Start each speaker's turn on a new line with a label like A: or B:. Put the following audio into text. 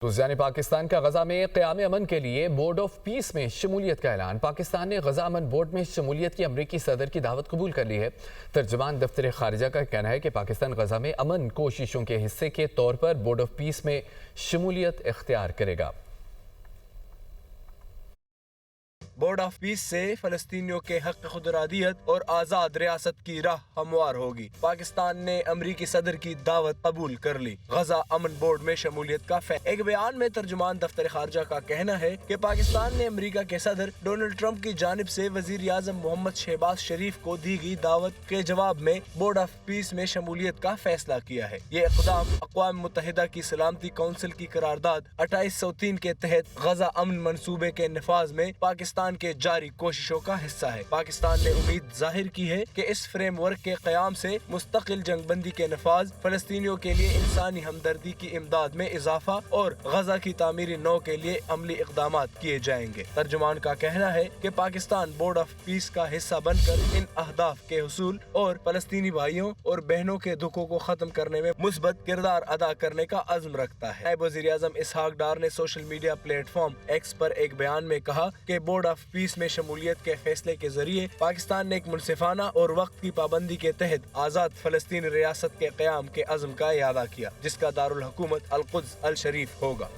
A: روزیان پاکستان کا غزہ میں قیام امن کے لیے بورڈ آف پیس میں شمولیت کا اعلان۔ پاکستان نے غزہ امن بورڈ میں شمولیت کی امریکی صدر کی دعوت قبول کر لی ہے۔ ترجمان دفتر خارجہ کا کہنا ہے کہ پاکستان غزہ میں امن کوششوں کے حصے کے طور پر بورڈ آف پیس میں شمولیت اختیار کرے گا۔
B: بورڈ آف پیس سے فلسطینیوں کے حق خود ارادیت اور آزاد ریاست کی راہ ہموار ہوگی۔ پاکستان نے امریکی صدر کی دعوت قبول کر لی۔ غزہ امن بورڈ میں شمولیت کا فیصلہ۔ ایک بیان میں ترجمان دفتر خارجہ کا کہنا ہے کہ پاکستان نے امریکہ کے صدر ڈونلڈ ٹرمپ کی جانب سے وزیر اعظم محمد شہباز شریف کو دی گئی دعوت کے جواب میں بورڈ آف پیس میں شمولیت کا فیصلہ کیا ہے۔ یہ اقدام اقوام متحدہ کی سلامتی کونسل کی قرارداد 2803 کے تحت غزہ امن منصوبے کے نفاذ میں پاکستان کے جاری کوششوں کا حصہ ہے۔ پاکستان نے امید ظاہر کی ہے کہ اس فریم ورک کے قیام سے مستقل جنگ بندی کے نفاذ، فلسطینیوں کے لیے انسانی ہمدردی کی امداد میں اضافہ اور غزہ کی تعمیری نو کے لیے عملی اقدامات کیے جائیں گے۔ ترجمان کا کہنا ہے کہ پاکستان بورڈ آف پیس کا حصہ بن کر ان اہداف کے حصول اور فلسطینی بھائیوں اور بہنوں کے دکھوں کو ختم کرنے میں مثبت کردار ادا کرنے کا عزم رکھتا ہے۔ نائب وزیر اعظم اسحاق ڈار نے social media platform X پر ایک بیان میں کہا کہ بورڈ آف پیس میں شمولیت کے فیصلے کے ذریعے پاکستان نے ایک منصفانہ اور وقت کی پابندی کے تحت آزاد فلسطین ریاست کے قیام کے عزم کا اعادہ کیا، جس کا دارالحکومت القدس الشریف ہوگا۔